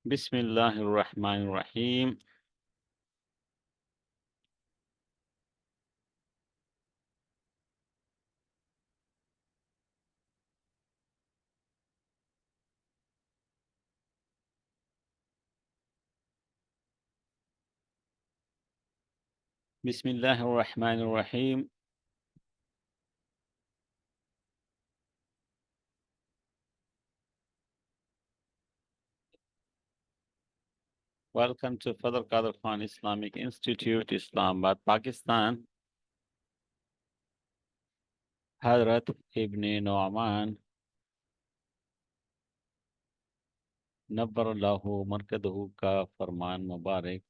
बिस्मिल्लाहिर्रहमानिर्रहीम। बिस्मिल्लाहिर्रहमानिर्रहीम। Welcome to Fadl Qadir Khan Islamic Institute, Islamabad, Pakistan. Hazrat Ibn Nu'man नव्वरल्लाहु मरकदहू का फरमान मुबारक,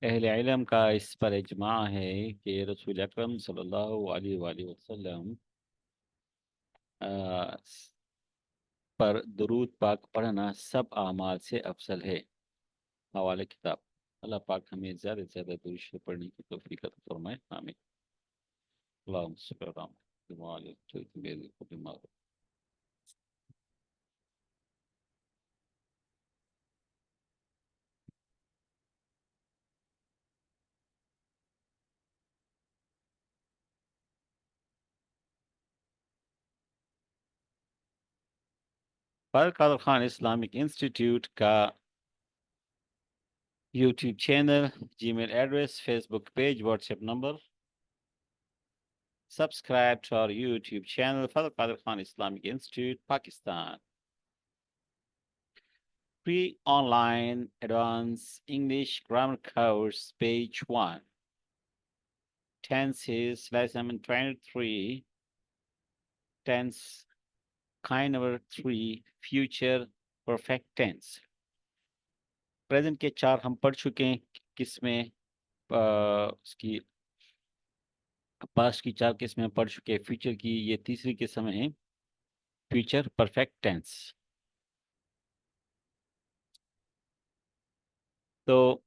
अहले इल्म का इस पर इजमा है कि रसूल अकरम सल्लल्लाहु अलैहि वसल्लम पर दुरूद पाक पढ़ना सब आमाल से अफजल है। हवाले किताब। अल्लाह पाक हमें ज़्यादा से ज़्यादा दुरूद शरीफ पढ़ने की तौफीक अता फरमाए, आमीन। अल्लाहुम्मा सल्लि अला मुहम्मद व अला आलि मुहम्मद। फजल कादर खान इस्लामिक इंस्टीट्यूट का YouTube channel, Gmail address, Facebook page, WhatsApp number. Subscribe to our YouTube channel, Fadl Qadir Khan Islamic Institute, Pakistan. Free online advanced English grammar course, page 1. Tenses, lesson 23. Tense, kind number 3, future perfect tense. Present के 4 हम पढ़ चुके हैं, किस्में उसकी past की 4 किस्में पढ़ चुके हैं। फ्यूचर की ये तीसरी किस्म है, फ्यूचर परफेक्ट टेंस। तो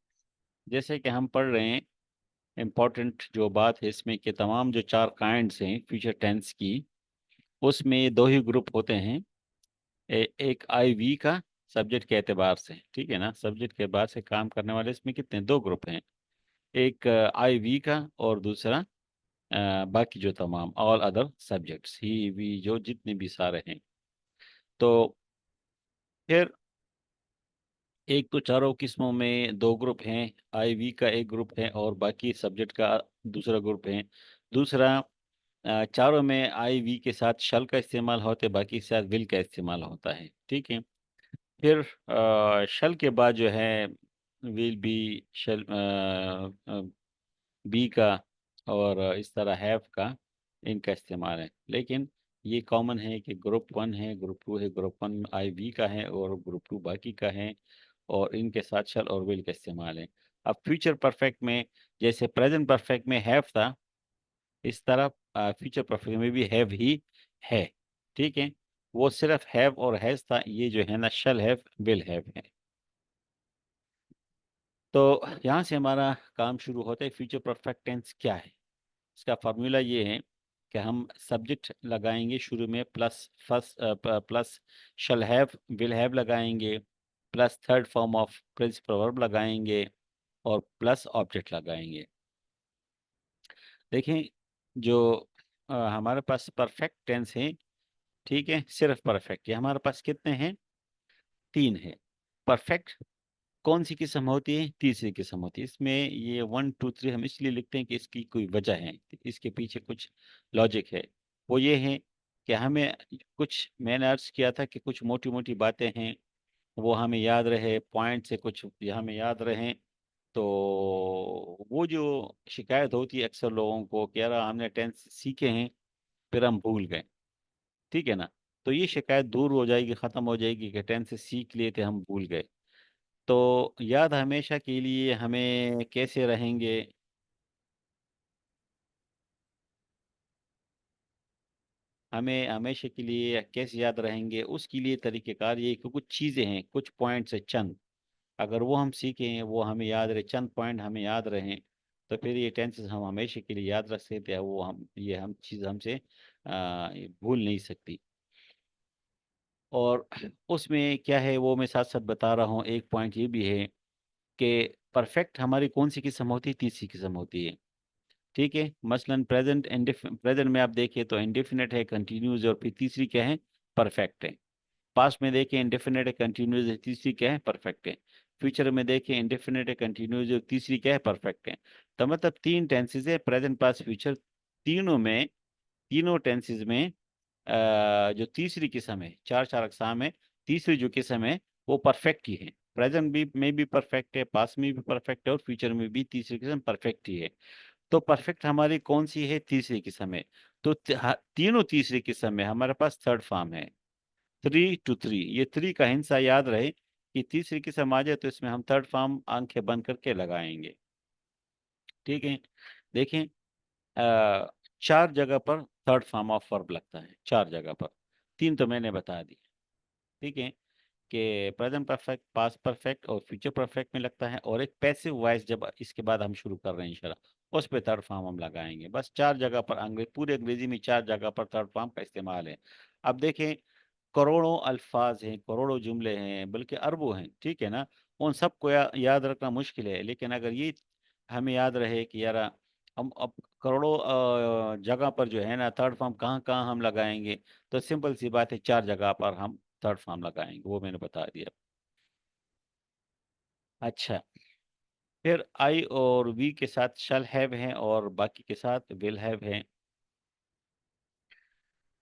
जैसे कि हम पढ़ रहे हैं, इम्पोर्टेंट जो बात है इसमें कि तमाम जो 4 काइंड्स हैं फ्यूचर टेंस की, उसमें 2 ही ग्रुप होते हैं। एक आई वी का सब्जेक्ट के एतबार से, ठीक है ना, सब्जेक्ट के एतबार से काम करने वाले इसमें कितने 2 ग्रुप हैं। एक आई वी का और दूसरा बाकी जो तमाम ऑल अदर सब्जेक्ट्स, ही वी जो जितने भी सारे हैं। तो फिर एक तो चारों किस्मों में 2 ग्रुप हैं, आई वी का एक ग्रुप है और बाकी सब्जेक्ट का दूसरा ग्रुप है। दूसरा, चारों में आई वी के साथ शल का इस्तेमाल होता है, बाकी के साथ विल का इस्तेमाल होता है, ठीक है। फिर शल के बाद जो है विल बी, शल बी का और इस तरह हैव का, इनका इस्तेमाल है। लेकिन ये कॉमन है कि ग्रुप 1 है, ग्रुप 2 है, ग्रुप 1 आई वी का है और ग्रुप 2 बाकी का है, और इनके साथ शल और विल का इस्तेमाल है। अब फ्यूचर परफेक्ट में जैसे प्रेजेंट परफेक्ट में हैव था, इस तरह फ्यूचर परफेक्ट में भी हैव ही है, ठीक है। वो सिर्फ हैव और हैज था, ये जो है ना शल हैव विल हैव है। तो यहाँ से हमारा काम शुरू होता है। फ्यूचर परफेक्ट टेंस क्या है? इसका फार्मूला ये है कि हम सब्जेक्ट लगाएंगे शुरू में, plus first plus shall have will have लगाएंगे, plus third form of principal verb लगाएंगे और प्लस ऑब्जेक्ट लगाएंगे। देखें, जो हमारे पास परफेक्ट टेंस है, ठीक है, सिर्फ परफेक्ट, ये हमारे पास कितने हैं? 3 है। परफेक्ट कौन सी किस्म होती है? तीसरी किस्म होती है। इसमें ये 1 2 3 हम इसलिए लिखते हैं कि इसकी कोई वजह है, इसके पीछे कुछ लॉजिक है। वो ये है कि हमें कुछ, मैंने अर्ज किया था कि कुछ मोटी मोटी बातें हैं वो हमें याद रहे, पॉइंट से कुछ हमें याद रहें। तो वो जो शिकायत होती है अक्सर लोगों को कि यार हमने टेंस सीखे हैं फिर हम भूल गए, ठीक है ना। तो ये शिकायत दूर हो जाएगी, ख़त्म हो जाएगी कि टेंस सीख लिए थे हम भूल गए। तो याद हमेशा के लिए हमें कैसे रहेंगे? हमें हमेशा के लिए कैसे याद रहेंगे, उसके लिए तरीक़ेकार ये कि कुछ चीज़ें हैं, कुछ पॉइंट्स है चंद, अगर वो हम सीखें, वो हमें याद रहे, चंद पॉइंट हमें याद रहें, तो फिर ये टेंसेस हम हमेशा के लिए याद रख सकते हैं, वो हम चीज़ हमसे भूल नहीं सकती। और उसमें क्या है वो मैं साथ साथ बता रहा हूँ। एक पॉइंट ये भी है कि परफेक्ट हमारी कौन सी किस्म होती है, तीसरी किस्म होती है। ठीक है, मसलन प्रेजेंट में आप देखिए तो इंडेफिनेट है, कंटिन्यूस है, और फिर तीसरी क्या है, परफेक्ट है। पास्ट में देखें इंडेफिनेट है, कंटिन्यूस है, तीसरी क्या है, परफेक्ट है। फ्यूचर में देखें इंडेफिनेट है, कंटिन्यूस है, तीसरी क्या है, परफेक्ट है। तो मतलब तीन टेंसेस है, प्रेजेंट पास्ट फ्यूचर। तीनों में, तीनों टेंसेस में जो तीसरी किस्म है, चार चार अकसाम है, तीसरी जो किस्म है वो परफेक्ट ही है। प्रेजेंट भी में भी परफेक्ट है, पास्ट में भी परफेक्ट है, और फ्यूचर में भी तीसरी किस्म परफेक्ट ही है। तो परफेक्ट हमारी कौन सी है, तीसरी किस्म है। तो तीनों तीसरी किस्म में हमारे पास थर्ड फॉर्म है, 3 to 3। ये 3 का हिंसा याद रहे कि तीसरी किस्म आ जाए तो इसमें हम थर्ड फॉर्म आंखें बंद करके लगाएंगे। ठीक है, देखें, चार जगह पर थर्ड फॉर्म ऑफ वर्ब लगता है, चार जगह पर। तीन तो मैंने बता दी। ठीक है, कि प्रेजेंट परफेक्ट, पास्ट परफेक्ट और फ्यूचर परफेक्ट में लगता है, और एक पैसिव वॉइस जब इसके बाद हम शुरू कर रहे हैं इंशाल्लाह, उस पे थर्ड फॉर्म हम लगाएंगे। बस चार जगह पर, पूरे अंग्रेजी में चार जगह पर थर्ड फॉर्म का इस्तेमाल है। अब देखें, करोड़ों अल्फाज हैं, करोड़ों जुमले हैं, बल्कि अरबों हैं, ठीक है ना। उन सबको याद रखना मुश्किल है, लेकिन अगर ये हमें याद रहे कि यार हम अब करोड़ों जगह पर जो है ना थर्ड फॉर्म कहाँ कहाँ हम लगाएंगे, तो सिंपल सी बात है, चार जगह पर हम थर्ड फॉर्म लगाएंगे, वो मैंने बता दिया। अच्छा, फिर आई और वी के साथ शल हैव हैं, और बाकी के साथ विल हैव हैं।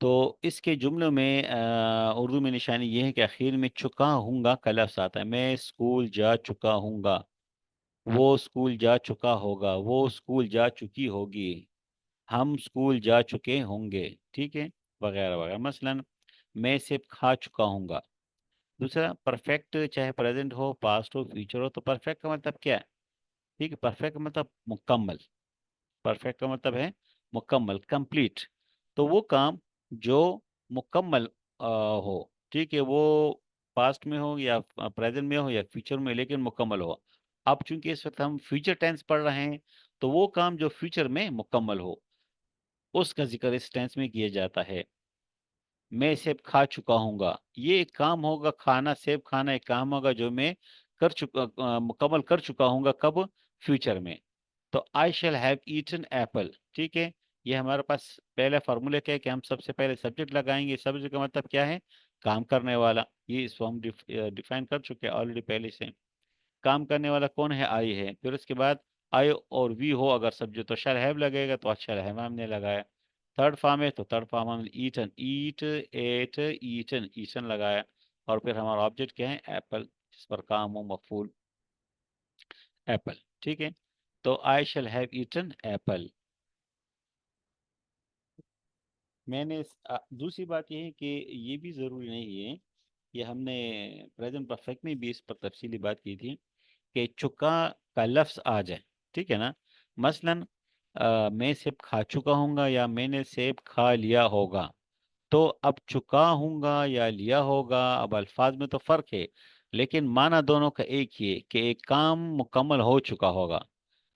तो इसके जुमलों में उर्दू में निशानी ये है कि आखिर में चुका हूँगा का लफ्ज़ आता है। मैं स्कूल जा चुका हूँगा, वो स्कूल जा चुका होगा, वो स्कूल जा चुकी होगी, हम स्कूल जा चुके होंगे। ठीक है, वगैरह वगैरह। मसलन मैं सेब खा चुका हूँगा। दूसरा, परफेक्ट चाहे प्रेजेंट हो, पास्ट हो, फ्यूचर हो, तो परफेक्ट का मतलब क्या है? ठीक है, परफेक्ट का मतलब मुकम्मल। परफेक्ट का मतलब है मुकम्मल, कंप्लीट। तो वो काम जो मुकम्मल हो, ठीक है, वो पास्ट में हो या प्रेजेंट में हो या फ्यूचर में, लेकिन मुकम्मल हो। अब चूंकि इस वक्त हम फ्यूचर टेंस पढ़ रहे हैं, तो वो काम जो फ्यूचर में मुकम्मल हो उसका जिक्र इस टेंस में किया जाता है। मैं सेब खा चुका हूँगा, ये एक काम होगा, खाना, सेब खाना एक काम होगा जो मैं मुकम्मल कर चुका हूँगा, कब, फ्यूचर में। तो आई शैल हैव ईटन एप्पल। ठीक है, ये हमारे पास पहले फार्मूले क्या है कि हम सबसे पहले सब्जेक्ट लगाएंगे। सब्जेक्ट का मतलब क्या है, काम करने वाला। ये इसको हम डिफाइन कर चुके हैं ऑलरेडी पहले से। काम करने वाला कौन है, आई है। फिर उसके बाद आई और वी हो अगर सब्जेक्ट, तो शैल हैव लगेगा, तो अच्छा हैव हमने लगाया। थर्ड फॉर्म है तो थर्ड फॉर्म हमने ईटन, ईट, एट, ईटन, ईटन लगाया। और फिर हमारा ऑब्जेक्ट क्या है, एप्पल, जिस पर काम हो, मफूल एप्पल। ठीक है, तो आई शैल हैव ईटन एप्पल। दूसरी बात यह है कि ये भी ज़रूरी नहीं है, ये हमने प्रेजेंट परफेक्ट में भी इस पर तफसीली बात की थी कि चुका का लफ्ज़ आ जाए। ठीक है ना, मसलन मैं सेब खा चुका हूँगा या मैंने सेब खा लिया होगा। तो अब चुका हूँगा या लिया होगा, अब अल्फाज में तो फ़र्क है, लेकिन माना दोनों का एक ही है कि एक काम मुकम्मल हो चुका होगा।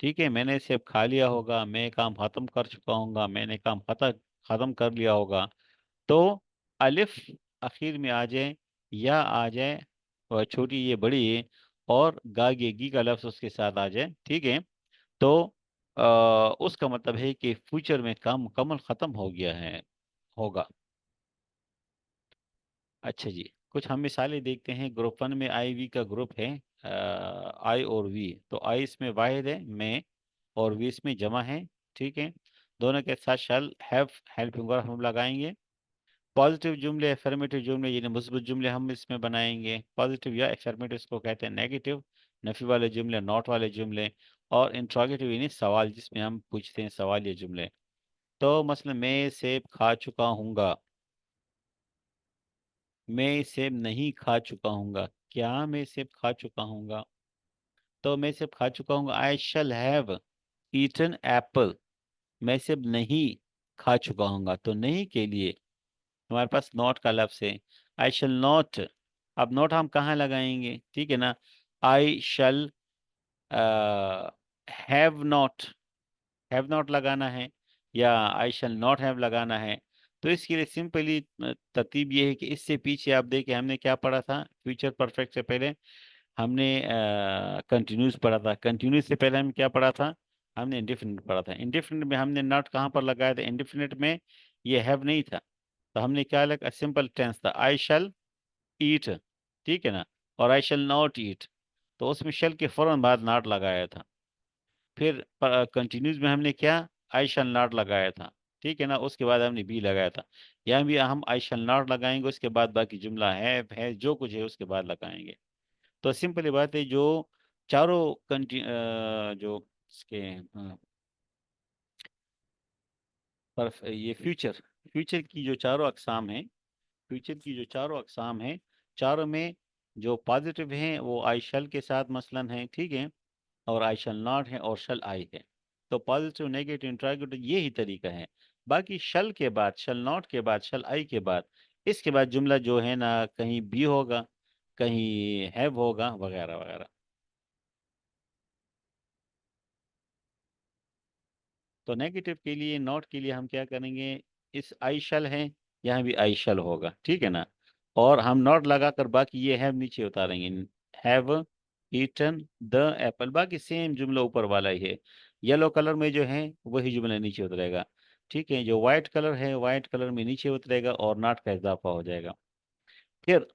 ठीक है, मैंने सेब खा लिया होगा, मैं काम ख़त्म कर चुका हूँगा, मैंने काम ख़त्म कर लिया होगा। तो अलिफ आखिर में आ जाए या आ जाए, और छोटी ये बड़ी है, और गागेगी का लफ्ज़ उसके साथ आ जाए। ठीक है, तो उसका मतलब है कि फ्यूचर में काम मुकम्मल ख़त्म हो गया है, होगा। अच्छा जी, कुछ हम मिसालें देखते हैं। ग्रुप वन में आई वी का ग्रुप है, आई और वी। तो आई इसमें वाहिद है, मैं, और वी इसमें जमा है। ठीक है, दोनों के साथ शल हैव, हेल्पिंग वर्ब हम लगाएंगे। पॉजिटिव जुमले, एफर्मेटिव जुमले यानी मुस्बत जुमले हम इसमें बनाएंगे। पॉजिटिव या एफर्मेटिव इसको कहते हैं नेगेटिव, नफी वाले जुमले, नॉट वाले जुमले। और इंट्रोगेटिव यानी सवाल, जिसमें हम पूछते हैं सवाल ये जुमले। तो मसलन मैं सेब खा चुका हूँगा, मैं सेब नहीं खा चुका हूँगा, क्या मैं सेब खा चुका हूँगा? तो मैं सेब खा चुका हूँगा, आई शैल हैव ईटन एप्पल। मैं सेब नहीं खा चुका हूँगा, तो नहीं के लिए हमारे पास नॉट का लफ्ज़ है, आई शैल नॉट। अब नॉट हम कहाँ लगाएंगे, ठीक है ना, I shall have not. Have not लगाना है या आई शैल नॉट हैव लगाना है। तो इसके लिए सिंपली तरतीब ये है कि इससे पीछे आप देखिए हमने क्या पढ़ा था, फ्यूचर परफेक्ट से पहले हमने कंटिन्यूस पढ़ा था, कंटिन्यूस से पहले हम क्या पढ़ा था, हमने इंडेफिनिट पढ़ा था। इंडेफिनिट में हमने नॉट कहाँ पर लगाया था, इंडेफिनिट में ये हैव नहीं था, तो हमने क्या लगा, सिंपल टेंस था, आई शैल ईट, ठीक है ना, और आई शैल नॉट ईट, तो उसमें शैल के फौरन बाद नॉट लगाया था। फिर कंटिन्यूस में हमने क्या, आई शैल नॉट लगाया था, ठीक है ना, उसके बाद हमने बी लगाया था। यहाँ भी हम आई शैल नॉट लगाएंगे, उसके बाद बाकी जुमला है जो कुछ है उसके बाद लगाएंगे। तो सिंपल बात है, जो चारों जो इसके पर ये फ्यूचर, फ्यूचर की जो चारों अकसाम हैं, फ्यूचर की जो चारों अकसाम हैं, चारों में जो पॉजिटिव हैं वो आई शल के साथ मसलन है, ठीक है, और आई शल नॉट है और शल आई है। तो पॉजिटिव नेगेटिव इंट्रोगेटिव ये ही तरीका है। बाकी शल के बाद, शल नॉट के बाद, शल आई के बाद, इसके बाद जुमला जो है ना, कहीं बी होगा, कहीं हैव होगा, वगैरह वगैरह। तो नेगेटिव के लिए, नॉट के लिए हम क्या करेंगे, इस आई शल है, यहाँ भी आई शल होगा, ठीक है ना, और हम नॉट लगाकर बाकी ये हैव नीचे उतारेंगे, हैव ईटन द एप्पल, बाकी सेम जुमला ऊपर वाला ही है। येलो कलर में जो है वही जुमला नीचे उतरेगा, ठीक है, जो वाइट कलर है वाइट कलर में नीचे उतरेगा और नॉट का इजाफा हो जाएगा। फिर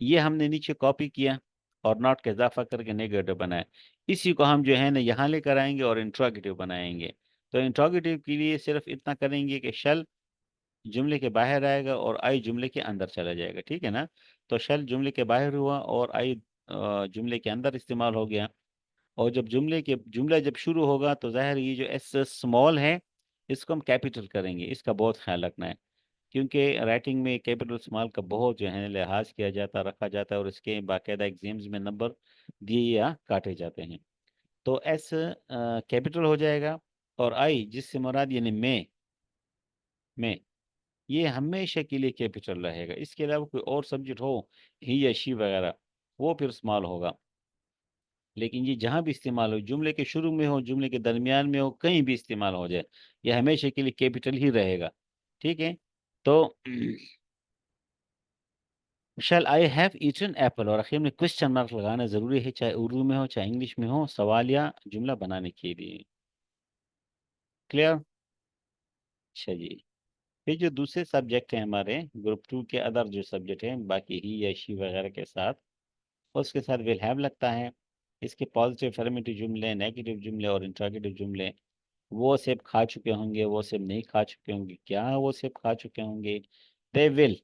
ये हमने नीचे कॉपी किया और नॉट का इजाफा करके नेगेटिव बनाया, इसी को हम जो है ना यहाँ लेकर आएंगे और इंट्रोगेटिव बनाएंगे। तो इंट्रोगेटिव के लिए सिर्फ इतना करेंगे कि शल जुमले के बाहर आएगा और आई जुमले के अंदर चला जाएगा, ठीक है ना। तो शल जुमले के बाहर हुआ और आई जुमले के अंदर इस्तेमाल हो गया। और जब जुमला जब शुरू होगा तो जाहिर ये जो एस स्मॉल है इसको हम कैपिटल करेंगे, इसका बहुत ख्याल रखना है, क्योंकि राइटिंग में कैपिटल स्मॉल का बहुत जो है लिहाज किया जाता, रखा जाता है, और इसके बाकायदा एग्जाम्स में नंबर दिए या काटे जाते हैं। तो एस कैपिटल हो जाएगा, और आई जिससे मुराद यानी मैं, ये हमेशा के लिए कैपिटल रहेगा। इसके अलावा कोई और सब्जेक्ट हो, ही या शी वगैरह, वो फिर स्मॉल होगा। लेकिन ये जहाँ भी इस्तेमाल हो, जुमले के शुरू में हो, जुमले के दरमियान में हो, कहीं भी इस्तेमाल हो जाए, यह हमेशा के लिए कैपिटल ही रहेगा, ठीक है। तो शैल आई हैव ईटन एप्पल, और आखिर में क्वेश्चन मार्क लगाना जरूरी है, चाहे उर्दू में हो चाहे इंग्लिश में हो, सवाल या जुमला बनाने के लिए। क्लियर। अच्छा जी। फिर जो दूसरे सब्जेक्ट हैं हमारे ग्रुप टू के, अदर जो सब्जेक्ट हैं बाकी ही या शी वगैरह के साथ, उसके साथ विल हैव लगता है। इसके पॉजिटिव अफर्मेटिव जुमले, नेगेटिव जुमले और इंट्रोगेटिव जुमले, वो सेब खा चुके होंगे, वो सेब नहीं खा चुके होंगे, क्या वो सेब खा चुके होंगे, दे विल,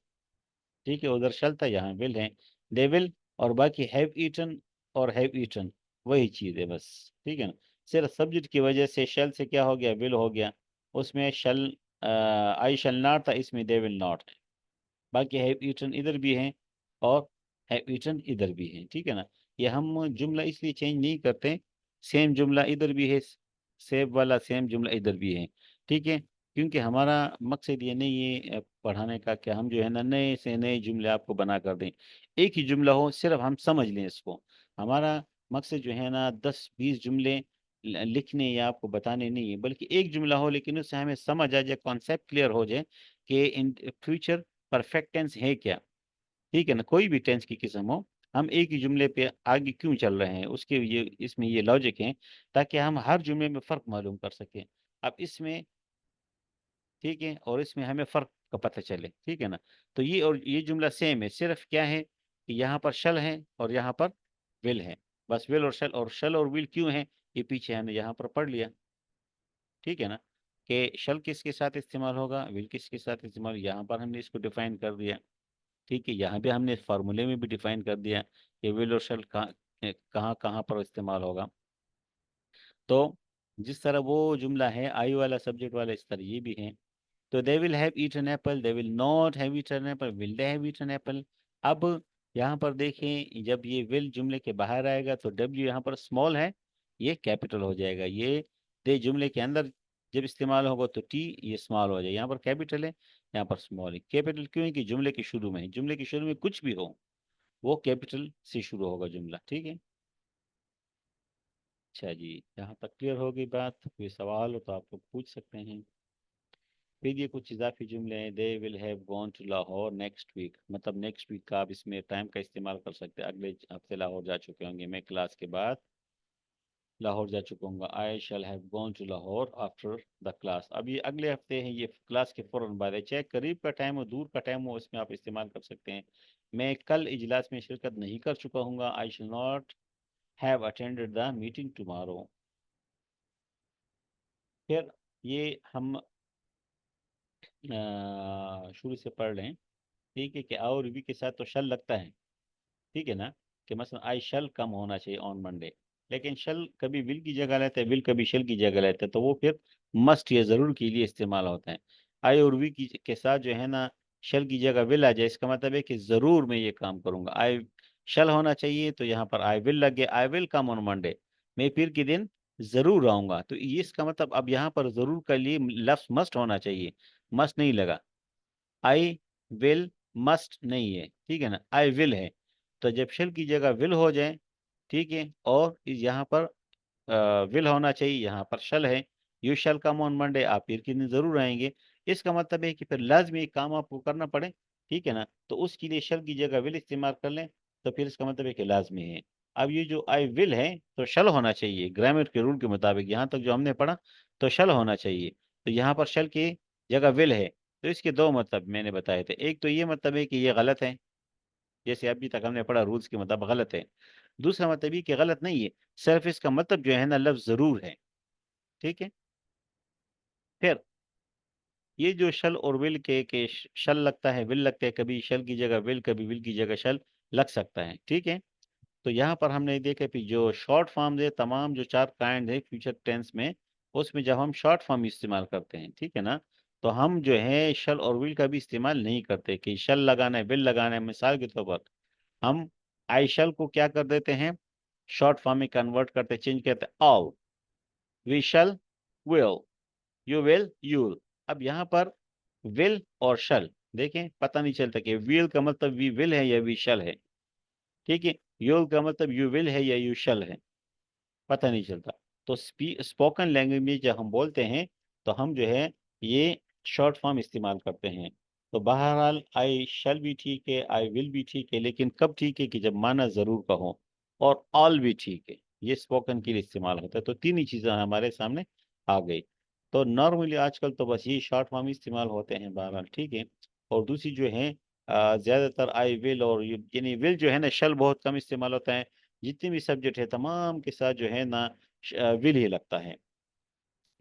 ठीक है, उधर शल था यहाँ विल है, दे विल, और बाकी हैव ईटन और हैव ईटन वही चीज़ है बस, ठीक है ना। सिर्फ सब्जेक्ट की वजह से शल से क्या हो गया, विल हो गया, उसमें शल आई शल नॉट था, इसमें दे विल नॉट है। बाकी हैव ईटन इधर भी है और हैव ईटन इधर भी है, ठीक है ना। ये हम जुमला इसलिए चेंज नहीं करते, सेम जुमला इधर भी है, सेब वाला सेम जुमला इधर भी है, ठीक है, क्योंकि हमारा मकसद ये नहीं है पढ़ाने का कि हम जो है ना नए से नए जुमले आपको बना कर दें। एक ही जुमला हो, सिर्फ हम समझ लें इसको। हमारा मकसद जो है ना 10-20 जुमले लिखने या आपको बताने नहीं है, बल्कि एक जुमला हो लेकिन उससे हमें समझ आ जाए, कॉन्सेप्ट क्लियर हो जाए कि इन फ्यूचर परफेक्ट टेंस है क्या, ठीक है ना, कोई भी टेंस की किस्म हो, हम एक ही जुमले पे आगे क्यों चल रहे हैं, उसके ये इसमें ये लॉजिक है, ताकि हम हर जुमले में फ़र्क मालूम कर सकें। अब इसमें, ठीक है, और इसमें हमें फ़र्क का पता चले, ठीक है ना। तो ये और ये जुमला सेम है, सिर्फ क्या है कि यहाँ पर शल है और यहाँ पर विल है, बस विल और शल और विल क्यों है, ये पीछे हमने यहाँ पर पढ़ लिया, ठीक है ना, कि शल किसके साथ इस्तेमाल होगा, विल किसके साथ इस्तेमाल, यहाँ पर हमने इसको डिफाइन कर दिया, ठीक है, यहाँ पे हमने फार्मूले में भी डिफाइन कर दिया कि विल और शल कहाँ कहाँ कहाँ पर इस्तेमाल होगा। तो जिस तरह वो जुमला है आई वाला सब्जेक्ट वाला, इस तरह ये भी है। तो they will have eaten apple, they will not have eaten apple, will they have eaten apple. अब यहाँ पर देखें, जब ये विल जुमले के बाहर आएगा तो डब्ल्यू यहाँ पर स्मॉल है, ये कैपिटल हो जाएगा। ये दे जुमले के अंदर जब इस्तेमाल होगा तो टी ये स्मॉल हो जाएगा, यहाँ पर कैपिटल है, यहाँ पर स्मॉल है। कैपिटल क्यों है कि जुमले के शुरू में है, जुमले के शुरू में कुछ भी हो वो कैपिटल से शुरू होगा जुमला, ठीक है। अच्छा जी, यहाँ तक क्लियर हो गई बात। कोई सवाल हो तो आप लोग पूछ सकते हैं। फिर ये कुछ इजाफी जुमले हैं। They will have gone to Lahore next week, मतलब नेक्स्ट वीक का आप इसमें टाइम का इस्तेमाल कर सकते हैं। अगले हफ्ते लाहौर जा चुके होंगे, मैं क्लास के बाद लाहौर जा चुका हूँ। I shall have gone to Lahore after the class. अब ये अगले हफ्ते हैं, ये क्लास के फ़ौरन बाद है। चाहे करीब का टाइम हो दूर का टाइम हो, इसमें आप इस्तेमाल कर सकते हैं। मैं कल इजलास में शिरकत नहीं कर चुका हूँ। I shall not have attended the meeting tomorrow. फिर ये हम शुरू से पढ़ लें। ठीक है कि और भी के साथ तो शल लगता है, ठीक है ना। कि मसलन आई शल कम होना चाहिए ऑन मंडे, लेकिन शल कभी विल की जगह लेते हैं, विल कभी शल की जगह लेते हैं, तो वो फिर मस्ट या ज़रूर के लिए इस्तेमाल होते हैं। आई और वी की के साथ जो है ना, शल की जगह विल आ जाए, इसका मतलब है कि ज़रूर मैं ये काम करूँगा। आई शल होना चाहिए तो यहाँ पर आई विल लग गया। I will come on Monday, मैं फिर के दिन ज़रूर आऊँगा। तो ये इसका मतलब अब यहाँ पर ज़रूर के लिए लफ्ज़ मस्ट होना चाहिए, मस्ट नहीं लगा। आई विल मस्ट नहीं है, ठीक है ना, आई विल है। तो जब शल की जगह विल हो जाए, ठीक है, और यहाँ पर विल होना चाहिए, यहाँ पर शल है। You shall come on Monday, आप फिर किस दिन जरूर आएंगे। इसका मतलब है कि फिर लाजमी एक काम आपको करना पड़े, ठीक है ना, तो उसके लिए शल की जगह विल इस्तेमाल कर लें, तो फिर इसका मतलब है कि लाजमी है। अब ये जो आई विल है तो शल होना चाहिए ग्रामर के रूल के मुताबिक, यहाँ तक जो हमने पढ़ा तो शल होना चाहिए। तो यहाँ पर शल की जगह विल है। तो इसके दो मतलब मैंने बताए थे। एक तो ये मतलब है कि ये गलत है, जैसे अभी तक हमने पढ़ा रूल्स के मुताबिक गलत है। दूसरा मतलब ये कि गलत नहीं है, सिर्फ इसका मतलब जो है ना लफ्ज जरूर है, ठीक है। फिर ये जो शल और विल के शल लगता है विल लगता है, कभी शल की जगह विल, कभी विल की जगह शल लग सकता है, ठीक है। तो यहाँ पर हमने देखा कि जो शॉर्ट फॉर्म है, तमाम जो चार काइंड है फ्यूचर टेंस में, उसमें जब हम शॉर्ट फॉर्म इस्तेमाल करते हैं, ठीक है ना, तो हम जो है शल और विल का भी इस्तेमाल नहीं करते कि शल लगाना है विल लगाना है। मिसाल के तौर पर हम आई शल को क्या कर देते हैं, शॉर्ट फॉर्म में कन्वर्ट करते, चेंज करते all. We shall will, you will you'll. अब यहाँ पर विल और शल देखें, पता नहीं चलता कि विल का मतलब वी विल है या वी शल है, ठीक है। यूल का मतलब यू विल है या यू शल है, पता नहीं चलता। तो स्पोकन लैंग्वेज में जब हम बोलते हैं तो हम जो है ये शॉर्ट फॉर्म इस्तेमाल करते हैं। तो बहरहाल आई शल भी ठीक है, आई विल भी ठीक है, लेकिन कब ठीक है कि जब माना ज़रूर का हो। और ऑल भी ठीक है, ये स्पोकन के लिए इस्तेमाल होता है। तो तीन ही चीज़ें हमारे सामने आ गई। तो नॉर्मली आजकल तो बस ये शॉर्ट फॉर्म इस्तेमाल होते हैं बहरहाल, ठीक है। और दूसरी जो है ज़्यादातर आई विल और यानी विल जो है ना, शल बहुत कम इस्तेमाल होता है। जितने भी सब्जेक्ट है तमाम के साथ जो है ना विल ही लगता है।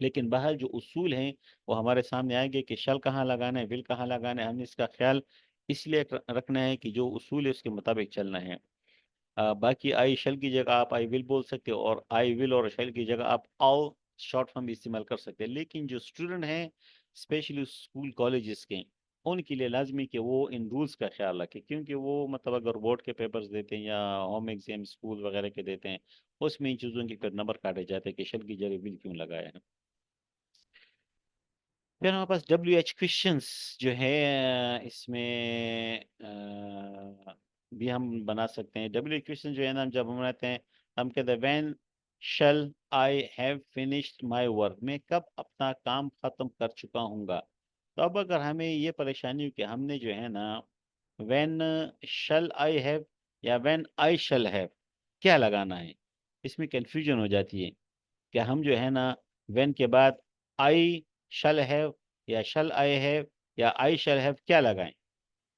लेकिन बाहर जो उसूल हैं वो हमारे सामने आएंगे कि शल कहाँ लगाना है, विल कहाँ लगाना है। हमने इसका ख्याल इसलिए रखना है कि जो उसूल है उसके मुताबिक चलना है। बाकी आई शल की जगह आप आई विल बोल सकते हो, और आई विल और शल की जगह आप ऑल शॉर्ट फॉर्म भी इस्तेमाल कर सकते हैं। लेकिन जो स्टूडेंट हैं स्पेशली स्कूल कॉलेजेस के, उनके लिए लाजमी कि वो इन रूल्स का ख्याल रखें, क्योंकि वो मतलब अगर बोर्ड के पेपर्स देते हैं या होम एग्जाम स्कूल वगैरह के देते हैं, उसमें इन चीज़ों के फिर नंबर काटे जाते हैं कि शल की जगह विल क्यों लगाया है। फिर हमारे पास WH क्वेश्चंस जो है, इसमें भी हम बना सकते हैं। WH क्वेश्चन जो है ना, जब हम बनाते हैं हम कहते हैं when shall I have finished my work, मैं कब अपना काम खत्म कर चुका हूँगा। तो अब अगर हमें ये परेशानी हो कि हमने जो है ना व्हेन शल आई हैव या व्हेन आई शल हैव क्या लगाना है, इसमें कंफ्यूजन हो जाती है कि हम जो है ना व्हेन के बाद आई शल हैव या शल आई हैव या आई शल हैव क्या लगाएं,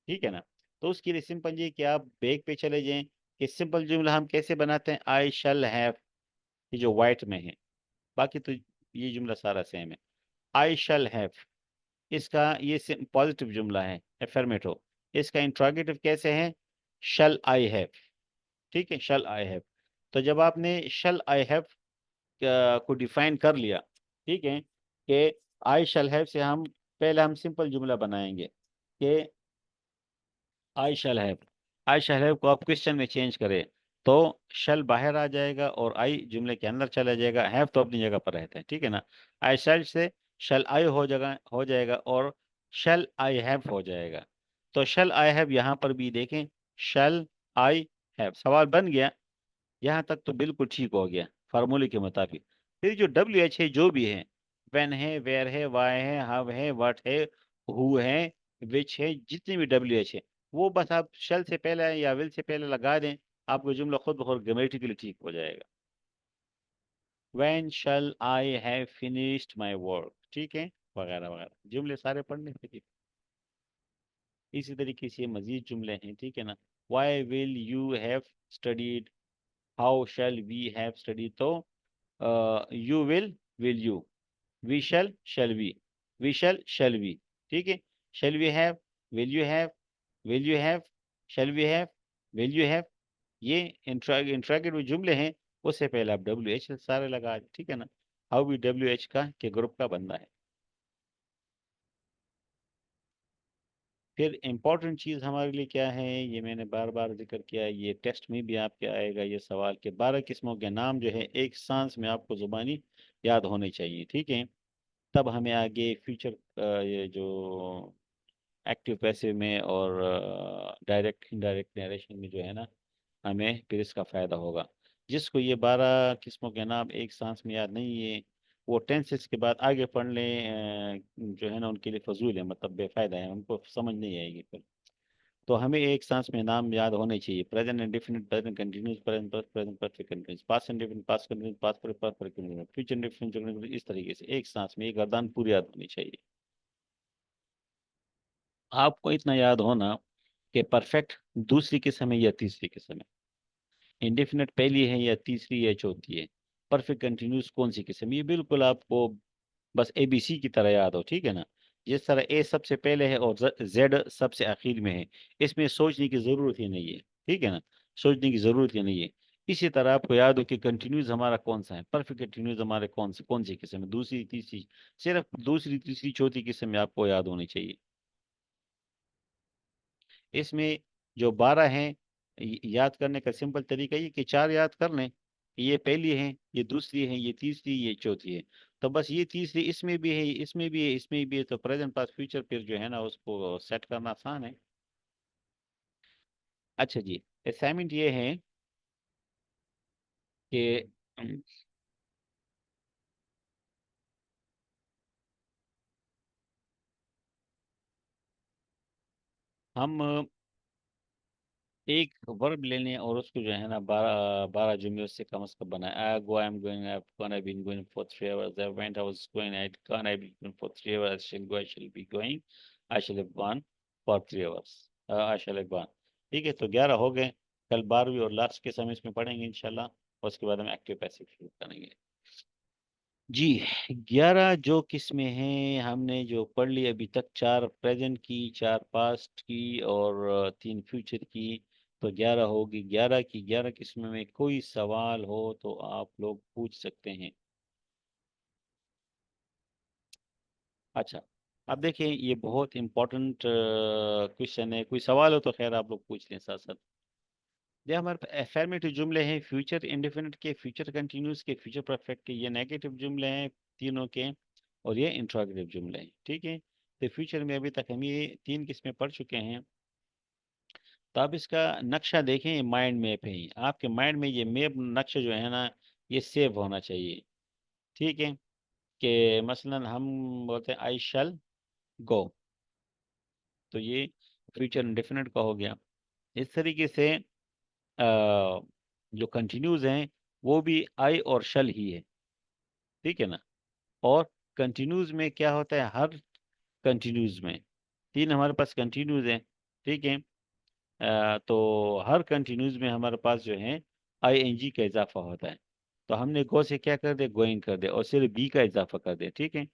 ठीक है ना। तो उसके लिए सिंपल ये कि आप बैक पे चले जाएं कि सिंपल जुमला हम कैसे बनाते हैं, आई शल हैव, ये जो वाइट में है, बाकी तो ये जुमला सारा सेम है। आई शल हैव, इसका ये पॉजिटिव जुमला है, एफर्मेटिव। इसका इंट्रोगेटिव कैसे है, शल आई हैव, ठीक है, शल आई हैव। तो जब आपने शल आई हैव को डिफाइन कर लिया, ठीक है, कि आई शैल हैव से हम पहले हम सिंपल जुमला बनाएंगे कि आई shall have. I shall have को आप क्वेश्चन में चेंज करें तो शल बाहर आ जाएगा और आई जुमले के अंदर चला जाएगा, हैव तो अपनी जगह पर रहता है, ठीक है ना। आई शैल से शल आई हो जाएगा और शल आई हैव हो जाएगा। तो शल आई हैव यहाँ पर भी देखें, शल आई हैव सवाल बन गया, यहाँ तक तो बिल्कुल ठीक हो गया। फार्मूले के मुताबिक। फिर जो WH है, जो भी है, व्हेन है, वेयर है, वाई है, हाउ है, व्हाट है, हु है, विच है, जितने भी WH है, वो बस आप शल से पहले या विल से पहले लगा दें, आपको जुमला खुद ब खुद ग्रामेटिकली ठीक हो जाएगा। When shall I have finished my work, ठीक है, वगैरह वगैरह जुमले सारे पढ़ने थे। इसी तरीके से मजीद जुमले हैं, ठीक है ना। Why will you have studied, how shall we have studied, तो you will you, we shall we shall we, ठीक है। Shall we have, will you have, will you have, shall we have, will you have, ये interrogative जुमले हैं। उससे पहले आप WH सारे लगा, ठीक है ना। हाउ भी WH का के ग्रुप का बंदा है। फिर इम्पोर्टेंट चीज़ हमारे लिए क्या है, ये मैंने बार बार जिक्र किया है, ये टेस्ट में भी आपके आएगा ये सवाल के 12 किस्मों के नाम जो है एक सांस में आपको ज़ुबानी याद होने चाहिए, ठीक है। तब हमें आगे फ्यूचर ये जो एक्टिव पैसिव में और डायरेक्ट इनडायरेक्ट नरेशन में जो है ना, हमें फिर इसका फ़ायदा होगा। जिसको ये 12 किस्मों के नाम एक सांस में याद नहीं है, वो टेंसेस के बाद आगे पढ़ लें, जो है ना उनके लिए फजूल है, मतलब बेफ़ायदा है, उनको समझ नहीं आएगी फिर। तो हमें एक सांस में नाम याद होने चाहिए। Present indefinite, present continuous, present perfect, present perfect continuous, past indefinite, past continuous, past perfect, past perfect continuous, future indefinite, इस तरीके से एक सांस में एक गर्दान पूरी याद होनी चाहिए। आपको इतना याद होना कि परफेक्ट दूसरी किस्म है या तीसरी किस्म है, इंडेफिनिट पहली है या तीसरी या चौथी है, परफेक्ट कंटिन्यूस कौन सी किस्म है, ये बिल्कुल आपको बस ABC की तरह याद हो, ठीक है ना। जिस तरह A सबसे पहले है और Z सबसे आखिर में है, इसमें सोचने की ज़रूरत ही नहीं है, ठीक है ना, सोचने की ज़रूरत ही नहीं है। इसी तरह आपको याद हो कि कंटिन्यूस हमारा कौन सा है, परफेक्ट कंटिन्यूस हमारे कौन सी किस्म है, दूसरी तीसरी, सिर्फ दूसरी तीसरी चौथी किस्म में आपको याद होनी चाहिए। इसमें जो 12 हैं, याद करने का सिंपल तरीका ये कि चार याद कर लें, ये पहली है, ये दूसरी है, ये तीसरी, ये चौथी है। तो बस ये तीसरी इसमें भी है, इसमें भी है, इसमें भी है, तो प्रेजेंट पास्ट फ्यूचर फिर जो है ना उसको सेट करना आसान है। अच्छा जी, असाइनमेंट ये है कि हम एक वर्ब ले लें और उसको जो है ना 12 जुमले उससे कम से कम बनाए। I go, I am going, I gone, I been going for 3 hours, I went, I was going, I gone, I been going for 3 hours, I shall go, I shall be going, I shall have gone for 3 hours, I shall have gone. ठीक है, तो 11 हो गए। कल 12वीं और last के समय इसमें पढ़ेंगे इंशाल्लाह, और उसके बाद हम एक्टिव पैसिव शुरू करेंगे। जी, 11 जो किस्में हैं हमने जो पढ़ ली अभी तक, 4 प्रेजेंट की, 4 पास्ट की और 3 फ्यूचर की, तो 11 होगी। 11 की 11 किस्में में कोई सवाल हो तो आप लोग पूछ सकते हैं। अच्छा, अब देखें, ये बहुत इंपॉर्टेंट क्वेश्चन है, कोई सवाल हो तो खैर आप लोग पूछ लें साथ साथ। ये हमारे एफर्मेटिव जुमले हैं, फ्यूचर इंडेफिनिट के, फ्यूचर कंटिन्यूस के, फ्यूचर परफेक्ट के, ये नेगेटिव जुमले हैं तीनों के, और ये इंट्रोगेटिव जुमले हैं, ठीक है। तो फ्यूचर में अभी तक हम ये 3 किस्में पढ़ चुके हैं। तो आप इसका नक्शा देखें, माइंड मैप है, आपके माइंड में ये मैप नक्शा जो है ना, ये सेव होना चाहिए, ठीक है। कि मसलन हम बोलते हैं आई शल गो, तो ये फ्यूचर इंडेफिनिट का हो गया। इस तरीके से जो कंटिन्यूज हैं वो भी आई और शल ही है, ठीक है ना। और कंटिन्यूज में क्या होता है, हर कंटिन्यूज में 3 हमारे पास कंटिन्यूज हैं, ठीक है। तो हर कंटिन्यूज में हमारे पास जो है ING का इजाफा होता है। तो हमने गो से क्या कर दे, गोइंग कर दे, और सिर्फ बी का इजाफा कर दे, ठीक है।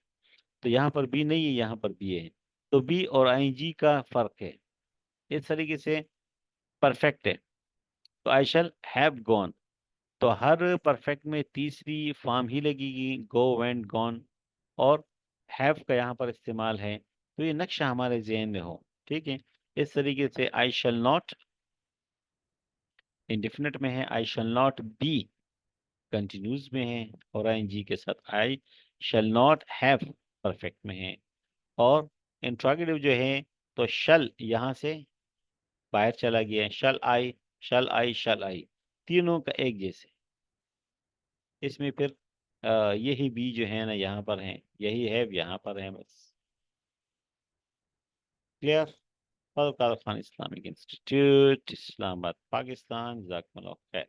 तो यहाँ पर बी नहीं है, यहाँ पर बी है, तो बी और ING का फर्क है। इस तरीके से परफेक्ट है, तो आई शैल हैव गॉन, तो हर परफेक्ट में तीसरी फॉर्म ही लगेगी, गो, वेंट, गॉन, और हैव का यहाँ पर इस्तेमाल है। तो ये नक्शा हमारे जहन में हो, ठीक है। इस तरीके से आई शैल नॉट इंडेफिनिट में है, आई शैल नॉट बी कंटिन्यूज में है, और ING के साथ आई शैल नॉट हैव परफेक्ट में है। और इंट्रोगेटिव जो है, तो शल यहाँ से बाहर चला गया है, शल आई, शल आई, शल आई, तीनों का एक जैसे। इसमें फिर यही बी जो है ना यहाँ पर है, यही है यहाँ पर है बस। क्लियर। फजल कादर खान इस्लामिक इंस्टीट्यूट, इस्लामाबाद, पाकिस्तान। जज़ाकमुल्लाह खैर।